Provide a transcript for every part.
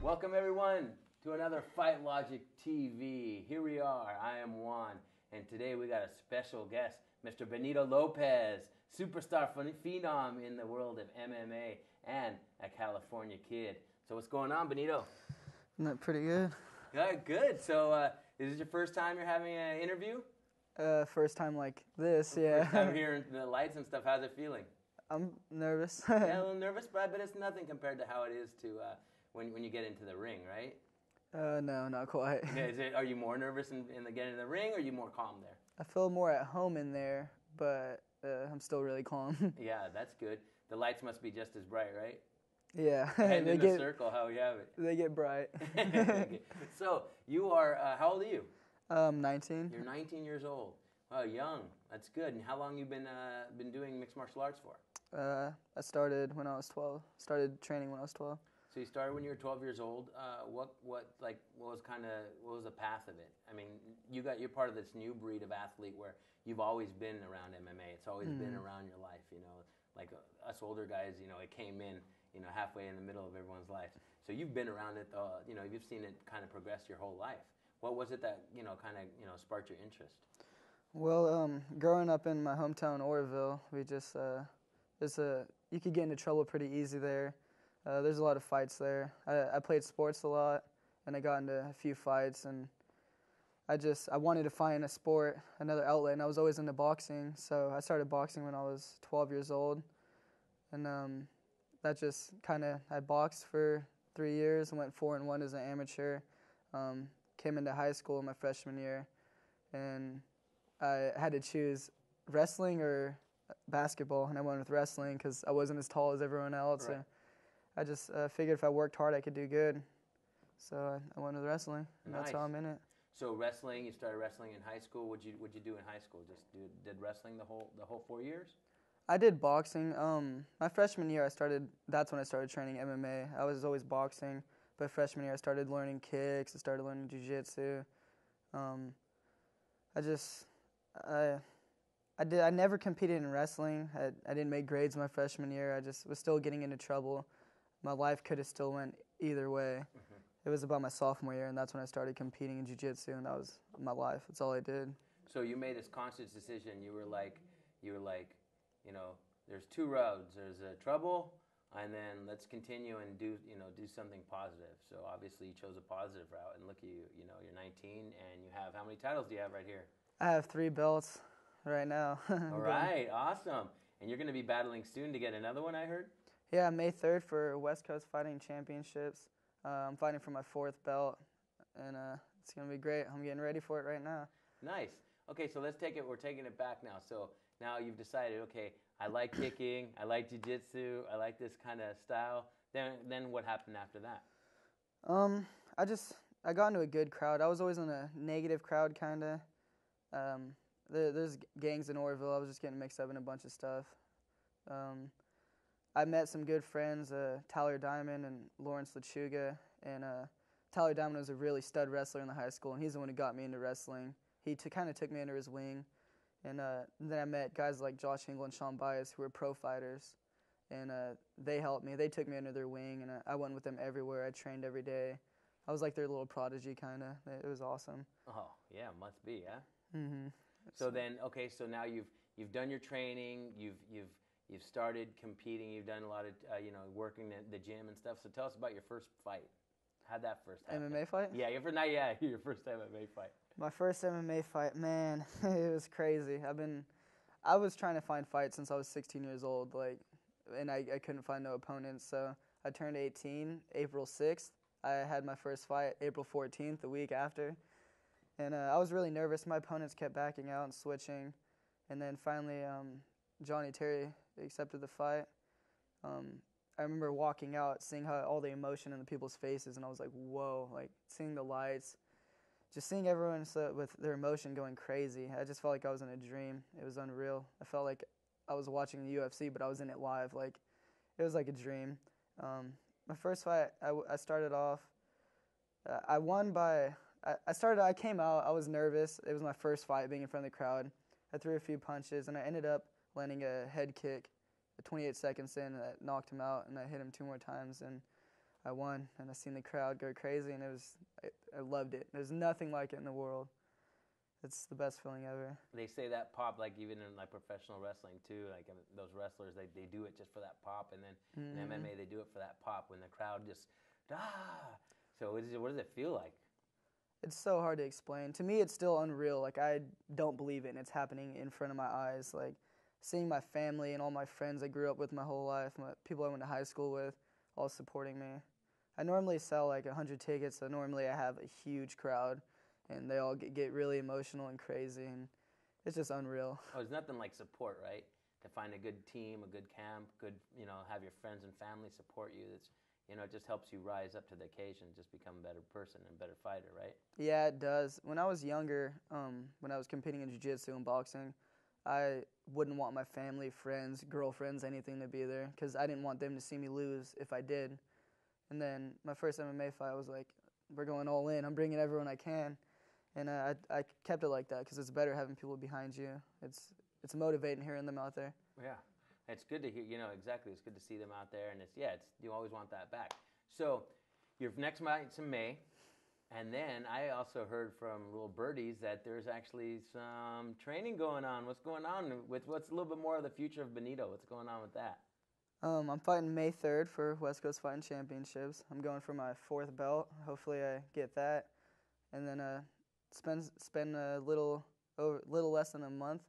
Welcome everyone to another Fight Logic TV. Here we are, I am Juan, and today we got a special guest, Mr. Benito Lopez, superstar phenom in the world of MMA and a California kid. So what's going on, Benito? Not pretty good. Good. So is this your first time you're having an interview? First time like this, yeah. First time hearing the lights and stuff. How's it feeling? I'm nervous. Yeah, a little nervous, but it's nothing compared to how it is to when you get into the ring, right? No, not quite. Yeah, are you more nervous in getting in the ring, or are you more calm there? I feel more at home in there, but I'm still really calm. Yeah, that's good. The lights must be just as bright, right? Yeah. And in the circle, how we have it. They get bright. Okay. So you are, how old are you? 19. You're 19 years old. Wow, young. That's good. And how long you been doing mixed martial arts for? I started when I was 12. Started training when I was 12. So you started when you were 12 years old. What was the path of it? I mean, you're part of this new breed of athlete where you've always been around MMA. It's always been around your life, you know. Like us older guys, you know, it came in, you know, halfway in the middle of everyone's life. So you've been around it, you know, you've seen it kind of progress your whole life. What was it that, you know, kind of, you know, sparked your interest? Well, growing up in my hometown, Oroville, we just, you could get into trouble pretty easy there. There's a lot of fights there. I played sports a lot, and I got into a few fights, and I wanted to find a sport, another outlet, and I was always into boxing, so I started boxing when I was 12 years old, and that just kind of, I boxed for 3 years and went 4-1 as an amateur, came into high school my freshman year, and I had to choose wrestling or basketball, and I went with wrestling because I wasn't as tall as everyone else. Right. So I just figured if I worked hard, I could do good. So I went with wrestling, and Nice. That's how I'm in it. So wrestling, you started wrestling in high school. What'd you do in high school? Did wrestling the whole 4 years? I did boxing. My freshman year, that's when I started training MMA. I was always boxing, but freshman year I started learning kicks. I started learning jiu-jitsu. I never competed in wrestling. I didn't make grades my freshman year. I just was still getting into trouble. My life could have still went either way. It was about my sophomore year, and that's when I started competing in jiu-jitsu, and that was my life. That's all I did. So you made this conscious decision. You were like, you know, there's two roads. There's trouble, and then let's continue and do something positive. So obviously you chose a positive route, and look at you. You know, you're 19, and you have, how many titles do you have right here? I have 3 belts right now. All right, awesome. And you're going to be battling soon to get another one, I heard? Yeah, May 3rd for West Coast Fighting Championships. I'm fighting for my 4th belt, and it's going to be great. I'm getting ready for it right now. Nice. Okay, so we're taking it back now. So now you've decided, okay, I like kicking, I like jiu-jitsu, I like this kind of style. Then what happened after that? I got into a good crowd. I was always in a negative crowd, kind of. There's gangs in Oroville. I was just getting mixed up in a bunch of stuff. I met some good friends, Tyler Diamond and Lawrence Lechuga. And Tyler Diamond was a really stud wrestler in the high school, and he's the one who got me into wrestling. He kind of took me under his wing. And then I met guys like Josh Hingle and Sean Bias, who were pro fighters. And they helped me. They took me under their wing, and I went with them everywhere. I trained every day. I was like their little prodigy, kind of. It was awesome. Oh, yeah, must be, yeah? Mm-hmm. So then, okay, so now you've done your training, you've started competing, you've done a lot of working the gym and stuff. So tell us about your first fight. How'd that first happen? MMA fight? Yeah, your first MMA fight. My first MMA fight, man, it was crazy. I was trying to find fights since I was 16 years old, and I couldn't find no opponents. So I turned 18, April 6th. I had my first fight, April 14th, the week after. And I was really nervous. My opponents kept backing out and switching. And then finally, Johnny Terry accepted the fight. I remember walking out, seeing all the emotion in the people's faces, and I was like, whoa, like seeing the lights, just seeing everyone with their emotion going crazy. I just felt like I was in a dream. It was unreal. I felt like I was watching the UFC, but I was in it live. Like, it was like a dream. My first fight, I started off, I won by... I came out, I was nervous. It was my first fight being in front of the crowd. I threw a few punches, and I ended up landing a head kick 28 seconds in, and I knocked him out, and I hit him 2 more times. And I won, and I seen the crowd go crazy, and I loved it. There's nothing like it in the world. It's the best feeling ever. They say that pop, like even in like professional wrestling too, like those wrestlers, they do it just for that pop, and then in MMA they do it for that pop when the crowd just So what does it feel like? It's so hard to explain. To me, it's still unreal. Like, I don't believe it, and it's happening in front of my eyes. Like, seeing my family and all my friends I grew up with my whole life, people I went to high school with, all supporting me. I normally sell like 100 tickets, so normally I have a huge crowd, and they all get really emotional and crazy, and it's just unreal. Oh, there's nothing like support, right? To find a good team, a good camp, have your friends and family support you. It's, it just helps you rise up to the occasion, just become a better person and a better fighter, right? Yeah, it does. When I was younger, when I was competing in jiu-jitsu and boxing, I wouldn't want my family, friends, girlfriends, anything to be there because I didn't want them to see me lose if I did. And then my first MMA fight, I was like, we're going all in. I'm bringing everyone I can. And I kept it like that because it's better having people behind you. It's motivating hearing them out there. Yeah. It's good to hear, exactly. It's good to see them out there, and you always want that back. So, your next fight's in May, and then I also heard from little birdies that there's actually some training going on. What's going on what's a little bit more of the future of Benito? What's going on with that? I'm fighting May 3rd for West Coast Fighting Championships. I'm going for my 4th belt. Hopefully, I get that, and then spend a little less than a month.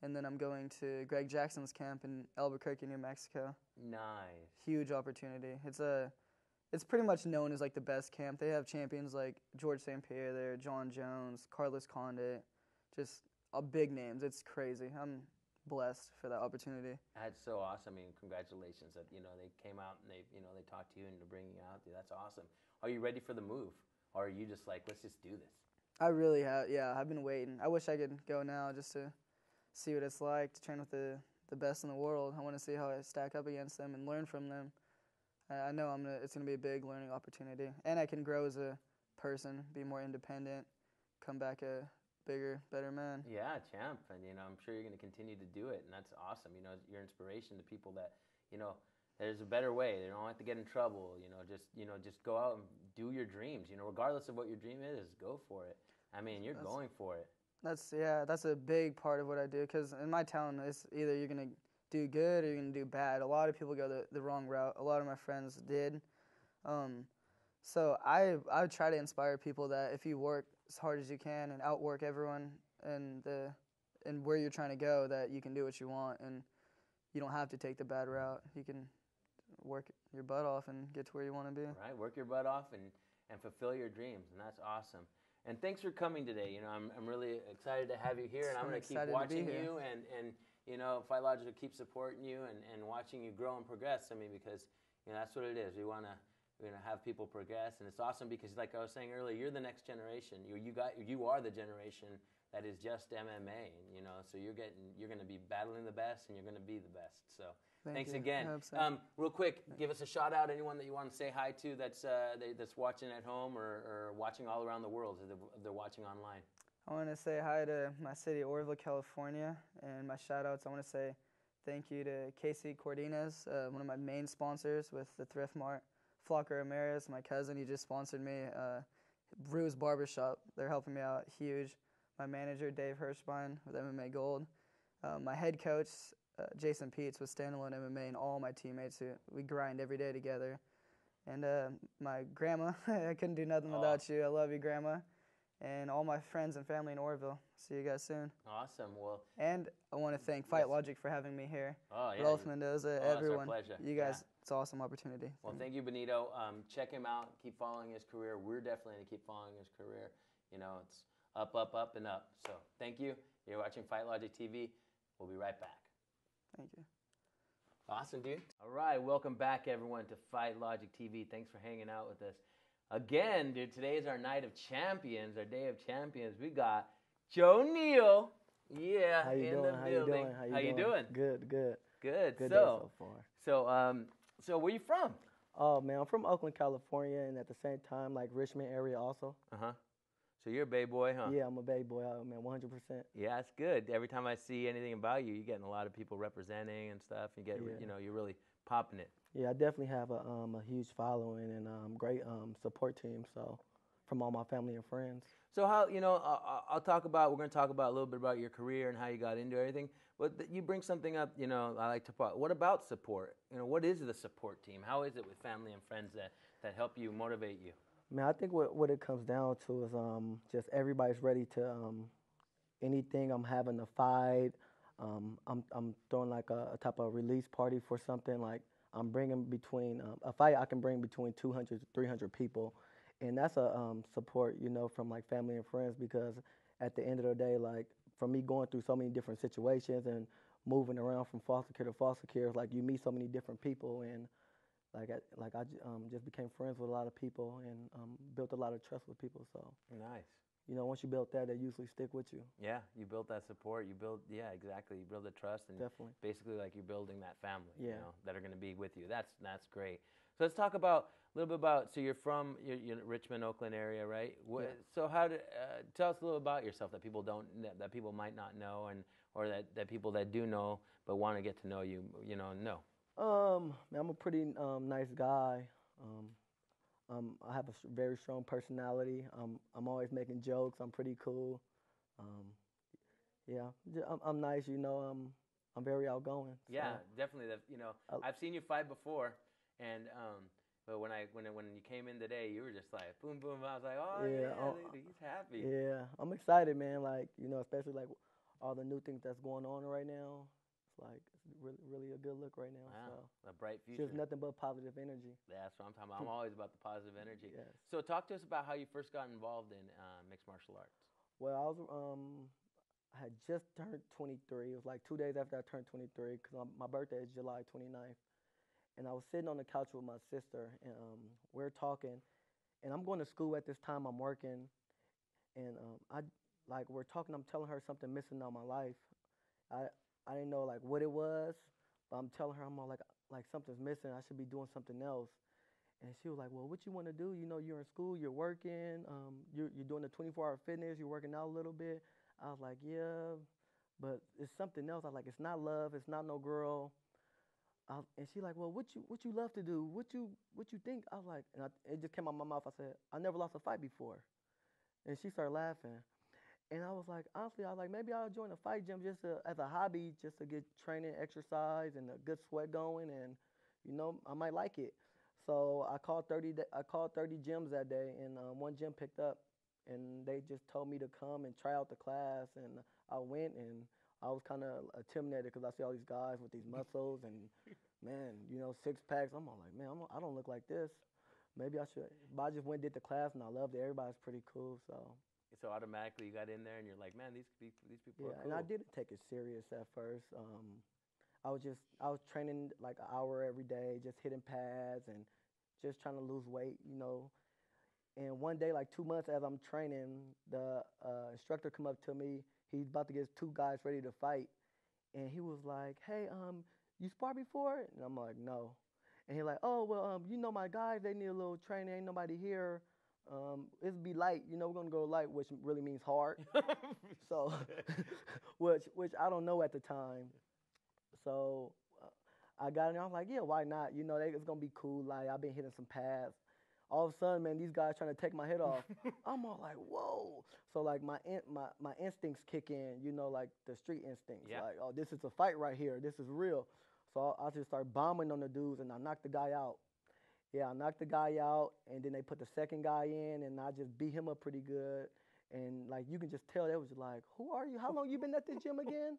And then I'm going to Greg Jackson's camp in Albuquerque, New Mexico. Nice. Huge opportunity. It's pretty much known as like the best camp. They have champions like George St. Pierre there, John Jones, Carlos Condit, just big names. It's crazy. I'm blessed for that opportunity. That's so awesome. I mean, congratulations that they came out and they talked to you and to bring you out. Dude, that's awesome. Are you ready for the move, or are you just like, let's just do this? I really have. Yeah, I've been waiting. I wish I could go now just to see what it's like to train with the best in the world. I want to see how I stack up against them and learn from them. I know it's going to be a big learning opportunity. And I can grow as a person, be more independent, come back a bigger, better man. Yeah, champ. And, I'm sure you're going to continue to do it. And that's awesome. You're inspiration to people that, there's a better way. They don't have to get in trouble. Just go out and do your dreams. Regardless of what your dream is, go for it. I mean, you're going for it. That's a big part of what I do because in my town, it's either you're going to do good or you're going to do bad. A lot of people go the wrong route. A lot of my friends did. So I try to inspire people that if you work as hard as you can and outwork everyone and where you're trying to go, that you can do what you want and you don't have to take the bad route. You can work your butt off and get to where you want to be. Right, work your butt off and fulfill your dreams, and that's awesome. And thanks for coming today. I'm really excited to have you here, and I'm going to keep watching you, and Fight Logic will keep supporting you and watching you grow and progress. I mean, because that's what it is. We want to have people progress, and it's awesome because, like I was saying earlier, you're the next generation. You are the generation that is just MMA, so you're going to be battling the best, and you're going to be the best. So. Thanks again. Real quick, give us a shout out. Anyone that you want to say hi to that's watching at home or watching all around the world if they're watching online. I want to say hi to my city, Orville, California, and my shout outs. I want to say thank you to Casey Cordinez, one of my main sponsors with the Thrift Mart. Flocker Ramirez, my cousin, he just sponsored me. Bruce Barbershop, they're helping me out huge. My manager, Dave Hirschbein with MMA Gold. My head coach, Jason Peets with Standalone MMA, and all my teammates. We grind every day together. And my grandma, I couldn't do nothing without you. I love you, Grandma. And all my friends and family in Orville. See you guys soon. Awesome. Well, and I want to thank Fight Logic for having me here. Oh, yeah. Rolf Mendoza, everyone. It's our pleasure. You guys, it's an awesome opportunity. Well, thank you, Benito. Check him out. Keep following his career. We're definitely going to keep following his career. It's up, up, up, and up. So thank you. You're watching Fight Logic TV. We'll be right back. Thank you. Awesome, dude. All right, welcome back, everyone, to Fight Logic TV. Thanks for hanging out with us. Again, dude, today is our night of champions, our day of champions. We got Joe Neal, How you doing? How you doing? Good. Good. Good day so far. So where you from? Oh man, I'm from Oakland, California, and at the same time, like Richmond area also. So So you're a Bay boy, huh? Yeah, I'm a Bay boy, man, 100%. Yeah, that's good. Every time I see anything about you, you're getting a lot of people representing and stuff. You get, you're really popping it. Yeah, I definitely have a huge following and great support team. So, from all my family and friends. So how, we're going to talk about a little bit about your career and how you got into everything. But you bring something up, I like to talk. What about support? What is the support team? How is it with family and friends that help you, motivate you? Man, I think what it comes down to is just everybody's ready to anything. I'm having a fight. I'm throwing like a type of release party for something. Like I'm bringing between a fight. I can bring between 200 to 300 people, and that's a support, from like family and friends. Because at the end of the day, like from me going through so many different situations and moving around from foster care to foster care, like you meet so many different people and. I just became friends with a lot of people and built a lot of trust with people. So nice. Once you build that, they usually stick with you. Yeah, you build that support. Exactly. You build the trust, and definitely, basically, like you're building that family. Yeah. That are going to be with you. That's great. So let's talk a little bit about. So you're from Richmond, Oakland area, right? Yeah. So tell us a little about yourself that people might not know, or that people that do know but want to get to know you, know. I'm a pretty nice guy. I have a very strong personality. I'm always making jokes. I'm pretty cool. I'm nice. I'm very outgoing. Yeah, definitely. I've seen you fight before, and but when you came in today, you were just like boom, boom. I was like, oh yeah, he's happy. Yeah, I'm excited, man. Like especially like all the new things that's going on right now. Like it's really a good look right now. Wow, so a bright future. Just nothing but positive energy. Yeah, that's what I'm talking about. I'm always about the positive energy. Yes. So talk to us about how you first got involved in mixed martial arts. Well, I had just turned 23. It was like 2 days after I turned 23 because my birthday is July 29th. And I was sitting on the couch with my sister and we're talking. And I'm going to school at this time. I'm working, and we're talking. I'm telling her something missing out my life. I didn't know like what it was, but I'm telling her I'm all like something's missing. I should be doing something else. And she was like, well, what you want to do? You're in school, you're working, you're doing the 24-hour fitness, you're working out a little bit. I was like, yeah, but it's something else. I was like, it's not love, it's not no girl. And she like, well, what you love to do? What you think? I was like, and it just came out my mouth. I said, I never lost a fight before. And she started laughing. And I was like, honestly, maybe I'll join a fight gym just as a hobby, just to get training, exercise, and a good sweat going, and I might like it. So I called 30 gyms that day, and one gym picked up, and they just told me to come and try out the class, and I went, and I was kind of intimidated because I see all these guys with these muscles and man, six packs. I'm all like, man, I don't look like this. Maybe I should. But I just went and did the class, and I loved it. Everybody's pretty cool, so. So automatically you got in there and you're like, man, these people are cool. And I didn't take it serious at first. I was training like an hour every day, just hitting pads and just trying to lose weight, And one day, like 2 months as I'm training, the instructor come up to me. He's about to get 2 guys ready to fight, and he was like, hey, you sparred before? And I'm like, no. And he's like, oh well, my guys, they need a little training. Ain't nobody here. It'll be light, we're gonna go light, which really means hard. So, which I don't know at the time. So, I got in there. I was like, yeah, why not? It's gonna be cool. Like I've been hitting some pads. All of a sudden, man, these guys trying to take my head off. I'm all like, whoa. So like my instincts kick in, like the street instincts. Yeah. Like, oh, this is a fight right here. This is real. So I just start bombing on the dudes, and I knocked the guy out. Yeah, I knocked the guy out, and then they put the second guy in, and I just beat him up pretty good. And, like, you can just tell they was like, who are you? How long you been at this gym again?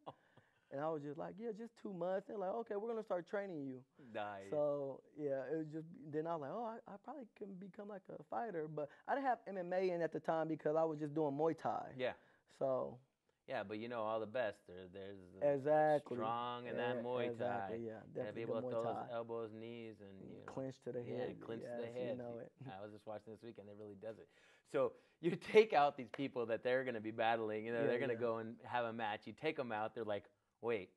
And I was just like, yeah, just 2 months. They're like, okay, we're going to start training you. Nice. So, yeah, it was just – then I was like, oh, I probably can become like a fighter. But I didn't have MMA in at the time because I was just doing Muay Thai. Yeah. So – yeah, but all the best. There's exactly strong in that Muay Thai. Exactly, yeah. Definitely be able to throw those Thai. elbows, knees, and clinch to the head. Yeah, clinch to the yes, head. You know it. I was just watching this weekend. It really does it. So you take out these people that they're going to be battling. They're going to go and have a match. You take them out. They're like, wait,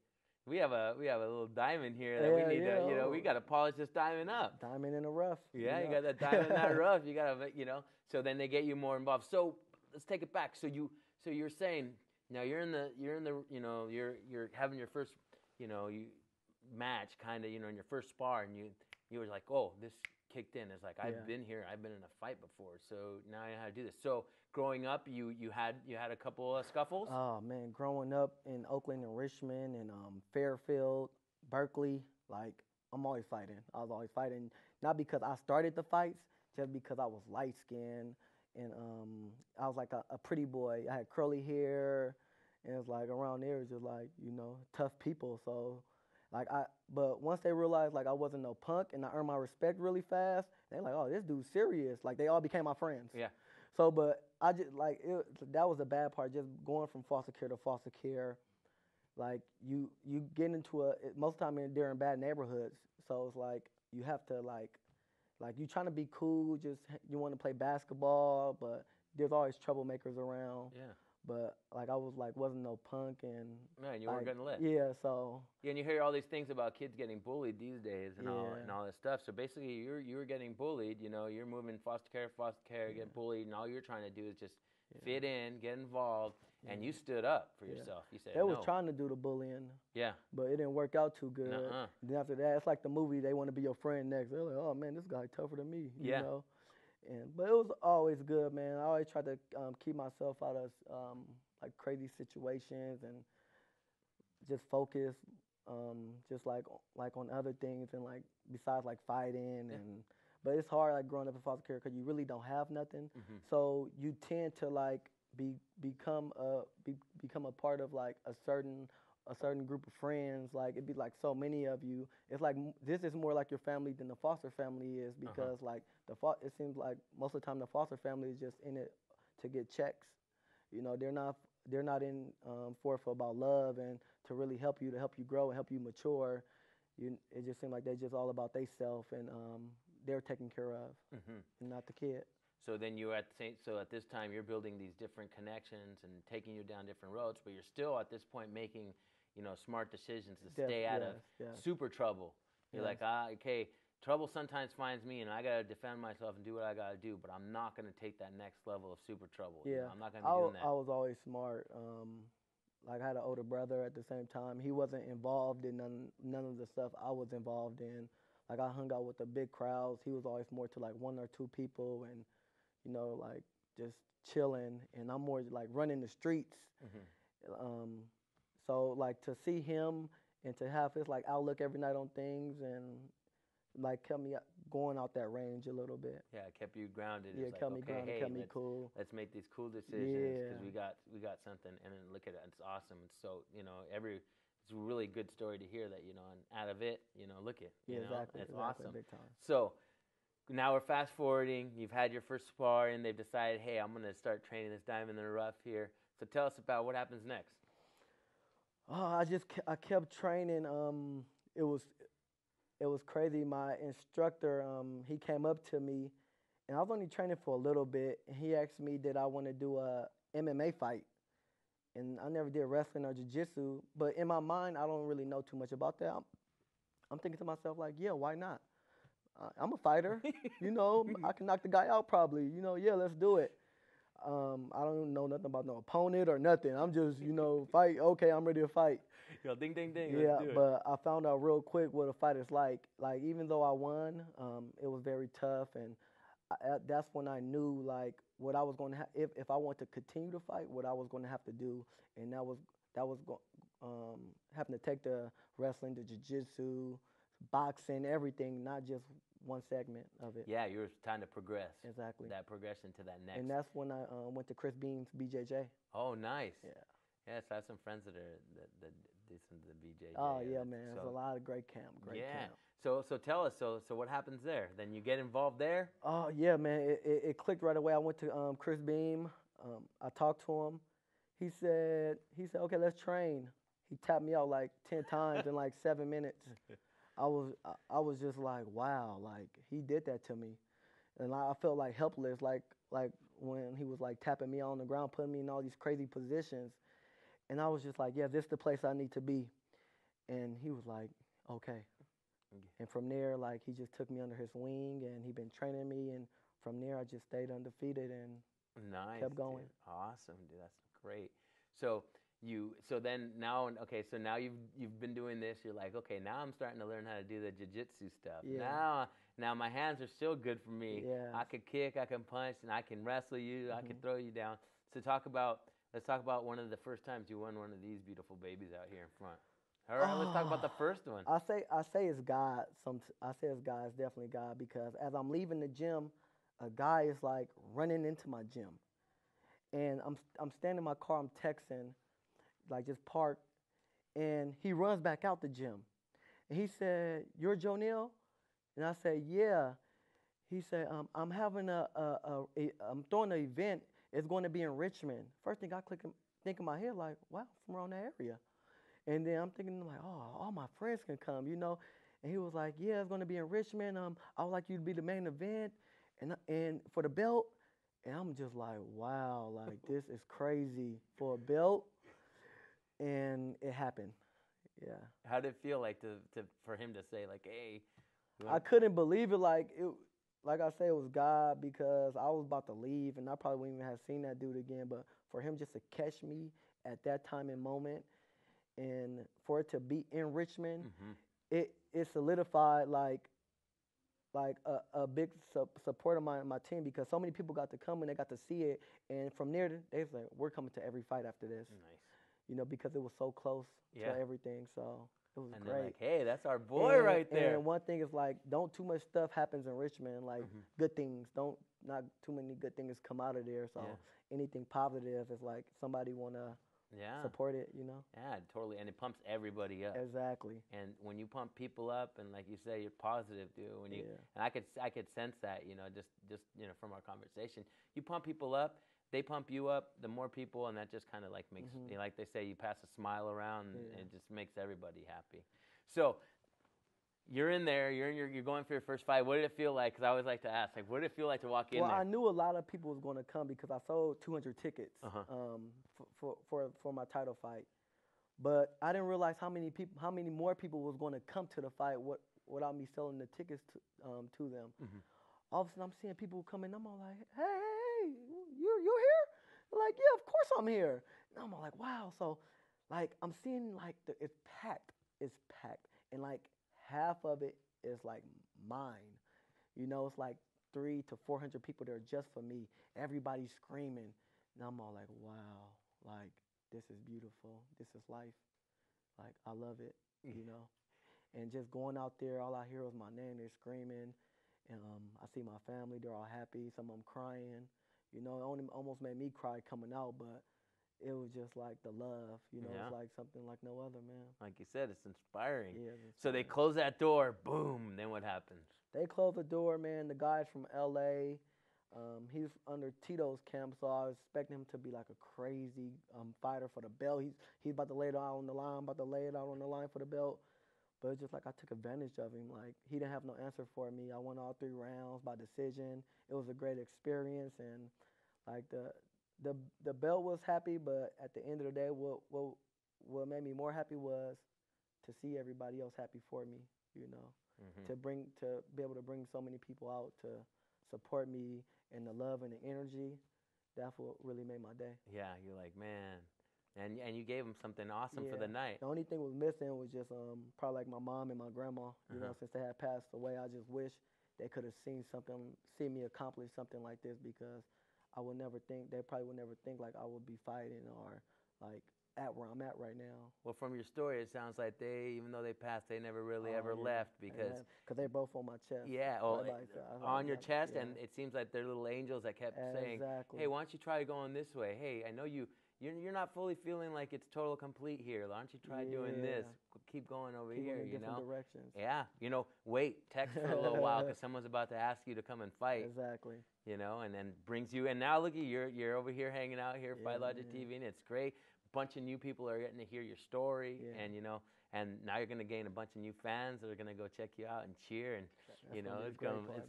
we have a little diamond here that we need to. We got to polish this diamond up. Diamond in the rough. Yeah, you got that diamond in that rough. You got to, So then they get you more involved. So let's take it back. So you're saying now you're in the you're having your first match kind of in your first spar, and you were like, oh, this kicked in. It's like I've been here, I've been in a fight before, so now I know how to do this. So growing up, you had a couple of scuffles. Oh man, growing up in Oakland and Richmond and Fairfield, Berkeley, like I'm always fighting. I was always fighting, not because I started the fights, just because I was light skinned and I was like a pretty boy. I had curly hair, and it's like around there, it's just like tough people. So. But once they realized like I wasn't no punk and I earned my respect really fast, they're like, oh, this dude's serious. Like they all became my friends. Yeah. So, but I just that was the bad part. Just going from foster care to foster care, like you get into most of the time they're in bad neighborhoods. So it's like you have to like you trying to be cool. Just you want to play basketball, but there's always troublemakers around. Yeah. But like I wasn't no punk and man, you weren't getting lit. Yeah, so and you hear all these things about kids getting bullied these days and all this stuff. So basically, you were getting bullied. You're moving foster care, get bullied, and all you're trying to do is just fit in, get involved, and you stood up for yourself. You said they was trying to do the bullying. Yeah, but it didn't work out too good. Then after that, it's like the movie. They want to be your friend next. They're like, oh man, this guy tougher than me. You know. But it was always good, man. I always tried to keep myself out of like crazy situations and just focus, just like on other things and like besides like fighting and. But it's hard like growing up in foster care because you really don't have nothing, so you tend to like become a part of like a certain group of friends. Like it'd be like so many of you. It's like this is more like your family than the foster family is because like it seems like most of the time the foster family is just in it to get checks. They're not in for about love and to really help you grow and help you mature. It just seems like they're just all about they self and they're taken care of and not the kid. So then you at this time you're building these different connections and taking you down different roads, but you're still at this point making smart decisions to stay out of super trouble. You're like, okay, trouble sometimes finds me, and I gotta defend myself and do what I gotta do, but I'm not gonna take that next level of super trouble. Yeah, I'm not gonna be doing that. I was always smart. Like I had an older brother at the same time. He wasn't involved in none of the stuff I was involved in. Like I hung out with the big crowds. He was always more to like one or two people and like just chilling. And I'm more like running the streets. So like to see him and to have his like outlook every night on things and like kept me going out that range a little bit. Yeah, it kept you grounded. Yeah, it's kept like, me grounded, kept me cool. Let's make these cool decisions because we got something, and then look at it, it's awesome. And so it's a really good story to hear that and out of it, look at exactly, it's exactly, awesome. Big time. So now we're fast forwarding. You've had your first spar, and they've decided, hey, I'm going to start training this diamond in the rough here. So tell us about what happens next. Oh, I kept training. It was crazy. My instructor, he came up to me, and I was only training for a little bit, and he asked me, did I want to do a MMA fight? And I never did wrestling or jiu-jitsu, but in my mind, I don't really know too much about that. I'm thinking to myself, like, yeah, why not? I'm a fighter, I can knock the guy out probably, yeah, let's do it. I don't know nothing about no opponent or nothing. I'm just, fight. Okay, I'm ready to fight. Yo, ding, ding, ding. Yeah, let's do it. But I found out real quick what a fight is like. Like, even though I won, it was very tough. And that's when I knew, like, what I was going to have, if I want to continue to fight, what I was going to have to do. And that was having to take the wrestling, the jiu-jitsu, boxing, everything, not just one segment of it. Yeah, you were trying to progress. Exactly. That progression to that next. And that's when I went to Chris Beam's BJJ. Oh, nice. Yeah. Yes, I have some friends that do some of the BJJ. Oh yeah, man. There's a lot of great camp. Camp. So tell us. So what happens there? Then you get involved there? Oh yeah, man. It clicked right away. I went to Chris Beam. I talked to him. He said, okay, let's train. He tapped me out like 10 times in like 7 minutes. I was just like, wow, like he did that to me, and I felt like helpless, like when he was like tapping me on the ground, putting me in all these crazy positions, and I was just like, yeah, this is the place I need to be, and he was like, okay, and from there, like he just took me under his wing, and he been training me, and from there I just stayed undefeated, and Nice. Kept going. Dude. Awesome, dude. That's great. So so now you've been doing this. You're like, okay, now I'm starting to learn how to do the jiu-jitsu stuff. Yeah. Now my hands are still good for me. Yeah. I could kick, I can punch, and I can wrestle you. I can throw you down. So let's talk about one of the first times you won one of these beautiful babies out here in front. All right, let's talk about the first one. I say it's God. I say it's God. It's definitely God, because as I'm leaving the gym, a guy is like running into my gym, and I'm standing in my car. I'm texting, like just parked, and he runs back out the gym, and he said, "You're Joe Neal?" And I said, "Yeah." He said, "I'm having I'm throwing an event. It's going to be in Richmond." First thing I think in my head, like, wow, from around that area. And then I'm thinking, like, oh, all my friends can come, you know. And he was like, yeah, it's going to be in Richmond. I would like you to be the main event and for the belt. And I'm just like, wow, like, this is crazy for a belt. And it happened, yeah. How did it feel like for him to say, like, hey? I couldn't believe it. Like I say, it was God, because I was about to leave, and I probably wouldn't even have seen that dude again. But for him just to catch me at that time and moment, and for it to be in Richmond, it solidified like a big support of my team, because so many people got to come and they got to see it, and from there they was like, we're coming to every fight after this. Nice. You know, because it was so close to everything. So it was and great. They're like, hey, that's our boy right there. And one thing is, like, don't too much stuff happens in Richmond, like good things. Not too many good things come out of there. So anything positive is like somebody wanna support it, you know? Yeah, totally. And it pumps everybody up. Exactly. And when you pump people up, and like you say, you're positive, dude. And I could sense that, you know, just you know, from our conversation. You pump people up, they pump you up, the more people, and that just kind of like makes, you know, like they say, you pass a smile around, and it just makes everybody happy. So you're in there, you're going for your first fight. What did it feel like? Because I always like to ask, like, what did it feel like to walk in there? Well, I knew a lot of people was going to come, because I sold 200 tickets for my title fight, but I didn't realize how many more people was going to come to the fight without me selling the tickets to them. All of a sudden, I'm seeing people coming. I'm all like, hey, you're here? They're like, yeah, of course I'm here. And I'm all like, wow. So, like, I'm seeing like it's packed, and like half of it is like mine. You know, it's like 300 to 400 people there just for me. Everybody's screaming, and I'm all like, wow, like, this is beautiful. This is life. Like, I love it, you know. And just going out there, all I hear is my name. They're screaming. And I see my family. They're all happy. Some of them crying. You know, it almost made me cry coming out, but it was just like the love. You know, it's like something like no other, man. Like you said, it's inspiring. Yeah, it's inspiring. So they close that door, boom, then what happens? They closed the door, man. The guy's from L.A. He's under Tito's camp, so I was expecting him to be like a crazy fighter for the belt. He's about to lay it out on the line, for the belt. But it's just like I took advantage of him. Like, he didn't have no answer for me. I won all 3 rounds by decision. It was a great experience, and like the belt was happy. But at the end of the day, what made me more happy was to see everybody else happy for me. You know, to be able to bring so many people out to support me, and the love and the energy. That's what really made my day. Yeah, you're like, man. And you gave them something awesome for the night. The only thing was missing was just probably like my mom and my grandma. You know, since they had passed away, I just wish they could have seen me accomplish something like this, because they probably would never think like I would be fighting or like at where I'm at right now. Well, from your story, it sounds like even though they passed, they never really ever left, because they're both on my chest. Yeah, on your chest, and it seems like they're little angels that kept saying, hey, why don't you try going this way? Hey, I know you're not fully feeling like it's total complete here. Why don't you try doing this? Keep going over here, you know? Different directions. Yeah, you know, wait, text for a little while, because someone's about to ask you to come and fight. Exactly. You know, and then brings you, and now look at you're over here hanging out here, Fight Logic TV, and it's great. A bunch of new people are getting to hear your story, and, you know, and now you're going to gain a bunch of new fans that are going to go check you out and cheer, and, you know, it's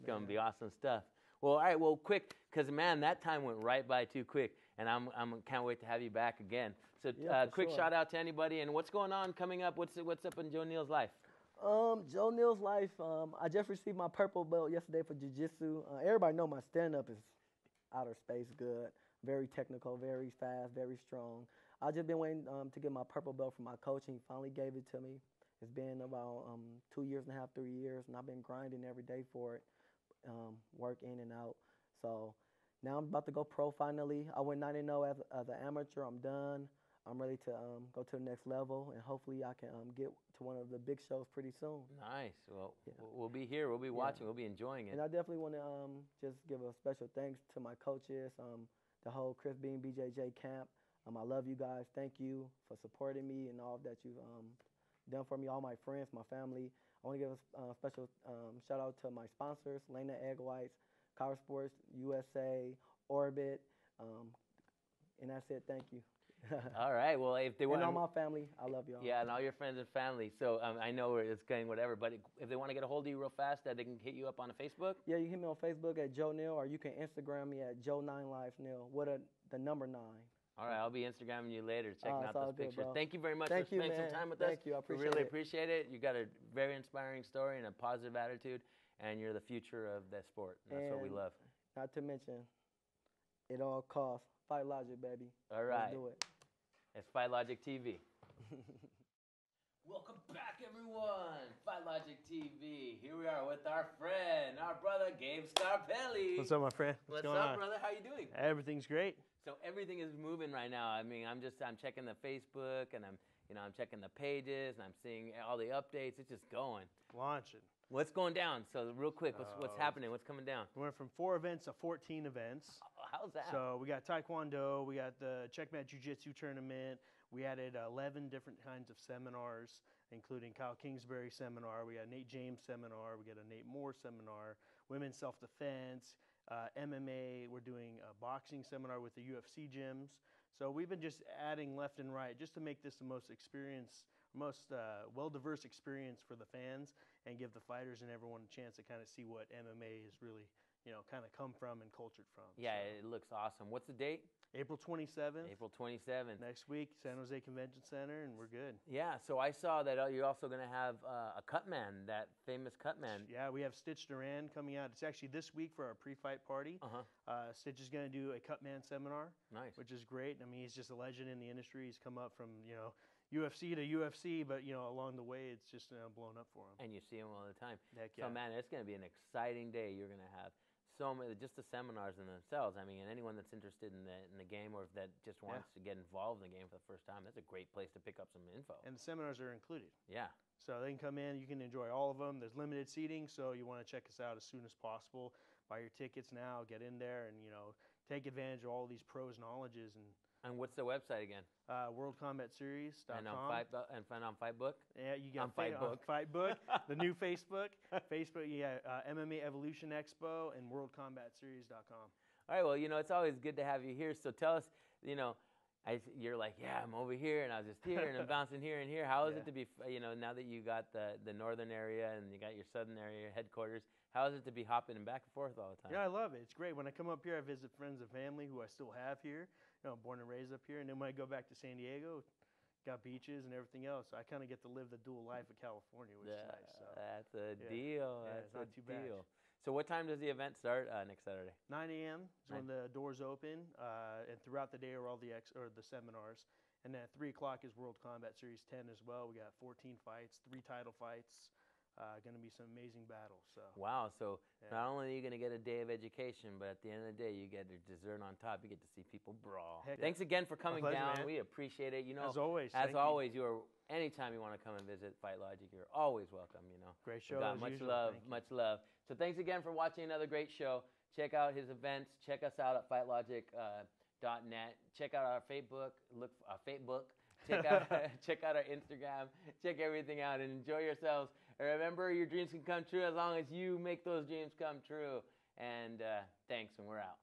going to be awesome stuff. Well, all right, well, quick, because, man, that time went right by too quick, and I can't wait to have you back again. So quick shout out to anybody, and what's going on coming up? What's up in Joe Neal's life? Joe Neal's life, I just received my purple belt yesterday for jiu-jitsu. Everybody know my stand-up is outer space good. Very technical, very fast, very strong. I've just been waiting to get my purple belt from my coach, and he finally gave it to me. It's been about 2 years and a half, 3 years, and I've been grinding every day for it, work in and out. So now I'm about to go pro finally. I went 9-0 as an amateur. I'm done. I'm ready to go to the next level, and hopefully I can get to one of the big shows pretty soon. Nice. Well, we'll be here. We'll be watching. We'll be enjoying it. And I definitely want to just give a special thanks to my coaches, the whole Chris Bean, BJJ camp. I love you guys. Thank you for supporting me and all that you've done for me, all my friends, my family. I want to give a special shout out to my sponsors, Lena Egg Whites, Power Sports USA, Orbit, and that's it. Thank you. All right. Well, if they want, and all my family, I love y'all. Yeah, and all your friends and family. So I know it's going whatever, but if they want to get a hold of you real fast, they can hit you up on Facebook. Yeah, you hit me on Facebook at Joe Neal, or you can Instagram me at Joe9LifeNeal. What the number 9. All right, I'll be Instagramming you later, checking out those pictures. Bro. Thank you very much for spending some time with us. Thank you, I appreciate it. We really appreciate it. You got a very inspiring story and a positive attitude, and you're the future of that sport. And that's what we love. Not to mention, it all costs. Fight Logic, baby. All right. Let's do it. It's Fight Logic TV. Welcome back, everyone. Fight Logic TV. Here we are with our friend, our brother, Gabe Scarpelli. What's up, my friend? What's up, brother? How you doing? Everything's great. So everything is moving right now. I mean, I'm checking the Facebook, and I'm checking the pages, and I'm seeing all the updates. It's just going. Launching. What's going down? So real quick, what's happening? What's coming down? We went from 4 events to 14 events. How's that? So we got Taekwondo, we got the Checkmat Jiu-Jitsu tournament. We added 11 different kinds of seminars, including Kyle Kingsbury seminar. We got Nate James seminar. We got a Nate Moore seminar. Women's self-defense, MMA. We're doing a boxing seminar with the UFC gyms. So we've been just adding left and right just to make this the most well-diverse experience for the fans and give the fighters and everyone a chance to kind of see what MMA is really, kind of come from and cultured from. Yeah, it looks awesome. What's the date? April 27th. April 27th. Next week, San Jose Convention Center, and we're good. Yeah, so I saw that you're also going to have a Cutman, that famous Cutman. Yeah, we have Stitch Duran coming out. It's actually this week for our pre-fight party. Stitch is going to do a Cutman seminar. Nice. Which is great. I mean, he's just a legend in the industry. He's come up from, UFC to UFC, but, along the way, it's just blown up for him. And you see him all the time. Heck yeah. So, man, it's going to be an exciting day. You're going to have so many, just the seminars in themselves. I mean, and anyone that's interested in the game or that just wants to get involved in the game for the first time, that's a great place to pick up some info. And the seminars are included. Yeah. So they can come in. You can enjoy all of them. There's limited seating, so you want to check us out as soon as possible. Buy your tickets now. Get in there and, take advantage of all these pros' knowledges. And what's the website again? WorldCombatSeries.com. And find on Fightbook? Yeah, you got Fightbook. Fightbook, the new Facebook. Facebook, MMA Evolution Expo and WorldCombatSeries.com. All right, well, it's always good to have you here. So tell us, you're like, yeah, I'm over here, and I was just here, and I'm bouncing here and here. How is it to be, now that you got the northern area and you got your southern area headquarters, how is it to be hopping back and forth all the time? Yeah, I love it. It's great. When I come up here, I visit friends and family who I still have here. Born and raised up here. And then when I go back to San Diego, got beaches and everything else. So I kind of get to live the dual life of California, which is nice. So. That's a deal. Yeah, that's not too bad. So what time does the event start next Saturday? 9 a.m. is when the doors open, and throughout the day are all the seminars. And then at 3 o'clock is World Combat Series 10 as well. We got 14 fights, 3 title fights. Going to be some amazing battles. So. Wow. So not only are you going to get a day of education, but at the end of the day, you get a dessert on top. You get to see people brawl. Thanks again for coming down. Man. We appreciate it. As always. You are, anytime you want to come and visit Fight Logic, you're always welcome. Great show. Much love. Much love. So thanks again for watching another great show. Check out his events. Check us out at fightlogic.net. Check out our Facebook. Check out our Instagram. Check everything out and enjoy yourselves. And remember, your dreams can come true as long as you make those dreams come true. And thanks, and we're out.